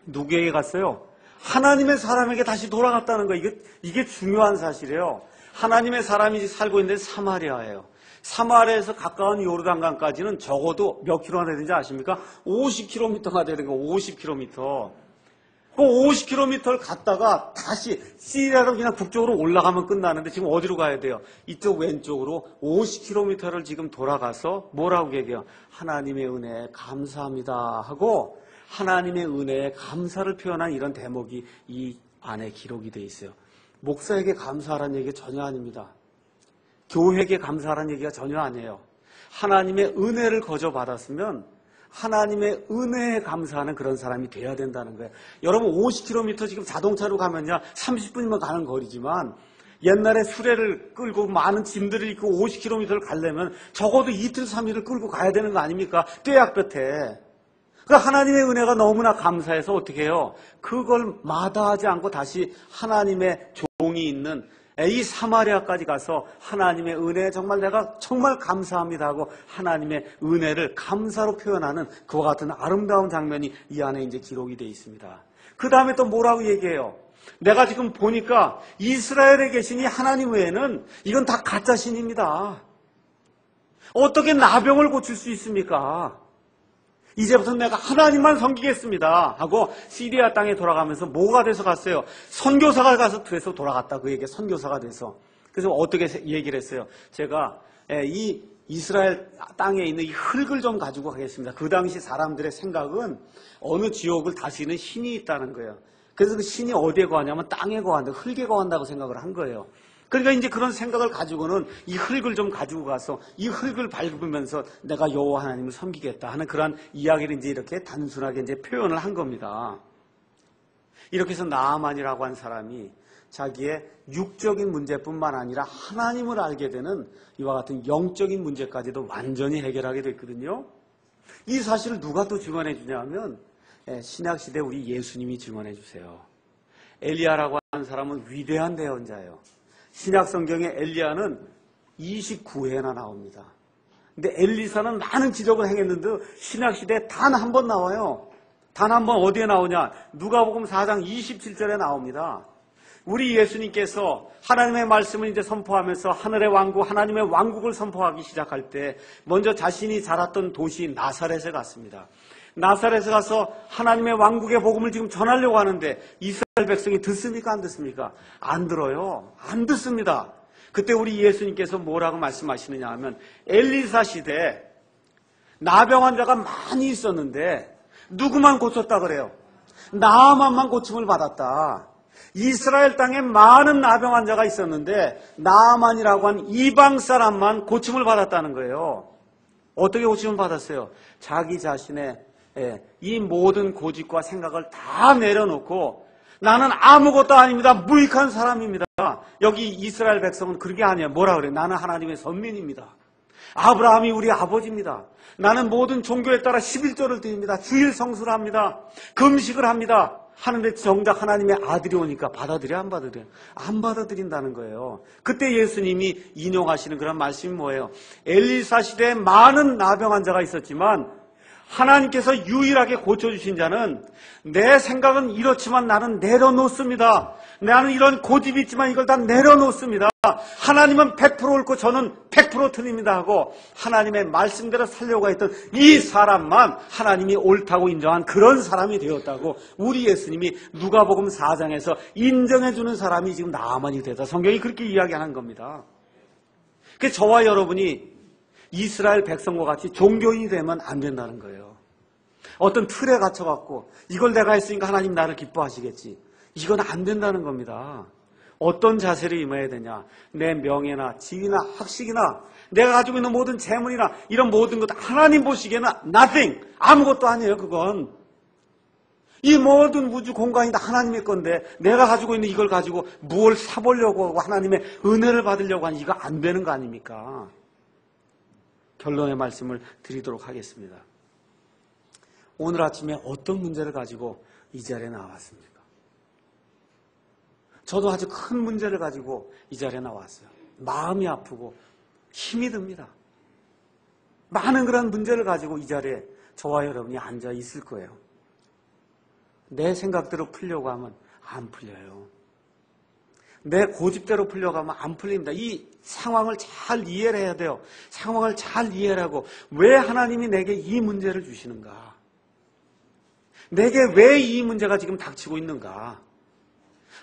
누구에게 갔어요? 하나님의 사람에게 다시 돌아갔다는 거예요. 이게 중요한 사실이에요. 하나님의 사람이 살고 있는 데는 사마리아예요. 사마리아에서 가까운 요르단강까지는 적어도 몇 킬로가 되는지 아십니까? 50km가 되는 거예요. 50km. 그 50km를 갔다가 다시 시리아로 그냥 북쪽으로 올라가면 끝나는데 지금 어디로 가야 돼요? 이쪽 왼쪽으로 50km를 지금 돌아가서 뭐라고 얘기해요? 하나님의 은혜에 감사합니다 하고 하나님의 은혜에 감사를 표현한 이런 대목이 이 안에 기록이 돼 있어요. 목사에게 감사하라는 얘기가 전혀 아닙니다. 교회에게 감사하라는 얘기가 전혀 아니에요. 하나님의 은혜를 거저 받았으면 하나님의 은혜에 감사하는 그런 사람이 돼야 된다는 거예요. 여러분 50km 지금 자동차로 가면요 30분이면 가는 거리지만 옛날에 수레를 끌고 많은 짐들을 입고 50km를 가려면 적어도 이틀 3일을 끌고 가야 되는 거 아닙니까? 뙤약볕에. 그러니까 하나님의 은혜가 너무나 감사해서 어떻게 해요? 그걸 마다하지 않고 다시 하나님의 종이 있는 이 사마리아까지 가서 하나님의 은혜에 정말 내가 정말 감사합니다 하고 하나님의 은혜를 감사로 표현하는 그와 같은 아름다운 장면이 이 안에 이제 기록이 되어 있습니다. 그 다음에 또 뭐라고 얘기해요? 내가 지금 보니까 이스라엘에 계신 이 하나님 외에는 이건 다 가짜 신입니다. 어떻게 나병을 고칠 수 있습니까? 이제부터 내가 하나님만 섬기겠습니다 하고 시리아 땅에 돌아가면서 뭐가 돼서 갔어요? 선교사가 돼서 돌아갔다. 그에게 선교사가 돼서. 그래서 어떻게 얘기를 했어요? 제가 이 이스라엘 땅에 있는 이 흙을 좀 가지고 가겠습니다. 그 당시 사람들의 생각은 어느 지옥을 다스리는 신이 있다는 거예요. 그래서 그 신이 어디에 거하냐면 땅에 거한다, 흙에 거한다고 생각을 한 거예요. 그러니까 이제 그런 생각을 가지고는 이 흙을 좀 가지고 가서 이 흙을 밟으면서 내가 여호와 하나님을 섬기겠다 하는 그런 이야기를 이제 이렇게 단순하게 이제 표현을 한 겁니다. 이렇게 해서 나아만이라고 한 사람이 자기의 육적인 문제뿐만 아니라 하나님을 알게 되는 이와 같은 영적인 문제까지도 완전히 해결하게 됐거든요. 이 사실을 누가 또 증언해 주냐면 신약시대 우리 예수님이 증언해 주세요. 엘리야라고 하는 사람은 위대한 대언자예요. 신약 성경에 엘리야는 29회나 나옵니다. 근데 엘리사는 많은 기적을 행했는데 신약 시대에 단 한 번 나와요. 단 한 번 어디에 나오냐? 누가복음 4장 27절에 나옵니다. 우리 예수님께서 하나님의 말씀을 이제 선포하면서 하늘의 왕국, 하나님의 왕국을 선포하기 시작할 때 먼저 자신이 자랐던 도시 나사렛에 갔습니다. 나사렛에 가서 하나님의 왕국의 복음을 지금 전하려고 하는데 이스라엘 백성이 듣습니까? 안 듣습니까? 안 들어요. 안 듣습니다. 그때 우리 예수님께서 뭐라고 말씀하시느냐 하면 엘리사 시대에 나병 환자가 많이 있었는데 누구만 고쳤다 그래요? 나아만만 고침을 받았다. 이스라엘 땅에 많은 나병 환자가 있었는데 나아만이라고 한 이방 사람만 고침을 받았다는 거예요. 어떻게 고침을 받았어요? 자기 자신의 이 모든 고집과 생각을 다 내려놓고 나는 아무것도 아닙니다. 무익한 사람입니다. 여기 이스라엘 백성은 그런 게 아니에요. 뭐라 그래요? 나는 하나님의 선민입니다. 아브라함이 우리 아버지입니다. 나는 모든 종교에 따라 11조를 드립니다. 주일 성수를 합니다. 금식을 합니다. 하는데 정작 하나님의 아들이 오니까 받아들여 안 받아들여? 안 받아들인다는 거예요. 그때 예수님이 인용하시는 그런 말씀이 뭐예요? 엘리사 시대에 많은 나병 환자가 있었지만 하나님께서 유일하게 고쳐주신 자는 내 생각은 이렇지만 나는 내려놓습니다. 나는 이런 고집이 있지만 이걸 다 내려놓습니다. 하나님은 100% 옳고 저는 100% 틀립니다 하고 하나님의 말씀대로 살려고 했던 이 사람만 하나님이 옳다고 인정한 그런 사람이 되었다고 우리 예수님이 누가복음 4장에서 인정해주는 사람이 지금 나만이 되다. 성경이 그렇게 이야기하는 겁니다. 그래서 저와 여러분이 이스라엘 백성과 같이 종교인이 되면 안 된다는 거예요. 어떤 틀에 갇혀갖고 이걸 내가 했으니까 하나님 나를 기뻐하시겠지. 이건 안 된다는 겁니다. 어떤 자세를 임해야 되냐. 내 명예나 지위나 학식이나 내가 가지고 있는 모든 재물이나 이런 모든 것 하나님 보시기에는 nothing, 아무것도 아니에요. 그건 이 모든 우주 공간이 다 하나님의 건데 내가 가지고 있는 이걸 가지고 무엇을 사보려고 하고 하나님의 은혜를 받으려고 하니 이거 안 되는 거 아닙니까? 결론의 말씀을 드리도록 하겠습니다. 오늘 아침에 어떤 문제를 가지고 이 자리에 나왔습니까? 저도 아주 큰 문제를 가지고 이 자리에 나왔어요. 마음이 아프고 힘이 듭니다. 많은 그런 문제를 가지고 이 자리에 저와 여러분이 앉아 있을 거예요. 내 생각대로 풀려고 하면 안 풀려요. 내 고집대로 풀려고 하면 안 풀립니다. 이 상황을 잘 이해를 해야 돼요. 상황을 잘 이해를 하고 왜 하나님이 내게 이 문제를 주시는가? 내게 왜 이 문제가 지금 닥치고 있는가?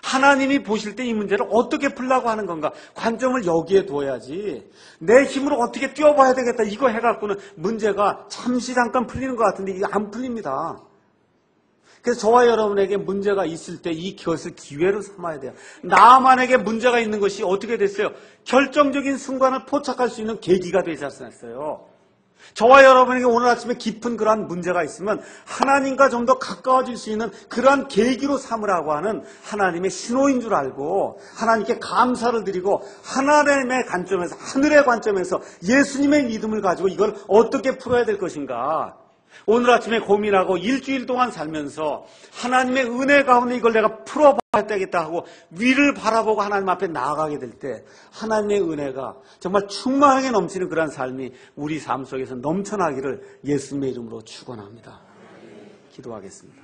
하나님이 보실 때 이 문제를 어떻게 풀려고 하는 건가? 관점을 여기에 둬야지. 내 힘으로 어떻게 뛰어봐야 되겠다. 이거 해갖고는 문제가 잠시 잠깐 풀리는 것 같은데 이게 안 풀립니다. 그래서 저와 여러분에게 문제가 있을 때 이것을 기회로 삼아야 돼요. 나만에게 문제가 있는 것이 어떻게 됐어요? 결정적인 순간을 포착할 수 있는 계기가 되지 않았어요. 저와 여러분에게 오늘 아침에 깊은 그러한 문제가 있으면 하나님과 좀 더 가까워질 수 있는 그러한 계기로 삼으라고 하는 하나님의 신호인 줄 알고 하나님께 감사를 드리고 하나님의 관점에서 하늘의 관점에서 예수님의 믿음을 가지고 이걸 어떻게 풀어야 될 것인가 오늘 아침에 고민하고 일주일 동안 살면서 하나님의 은혜 가운데 이걸 내가 풀어봐야 되겠다 하고 위를 바라보고 하나님 앞에 나아가게 될 때 하나님의 은혜가 정말 충만하게 넘치는 그런 삶이 우리 삶 속에서 넘쳐나기를 예수님의 이름으로 축원합니다. 기도하겠습니다.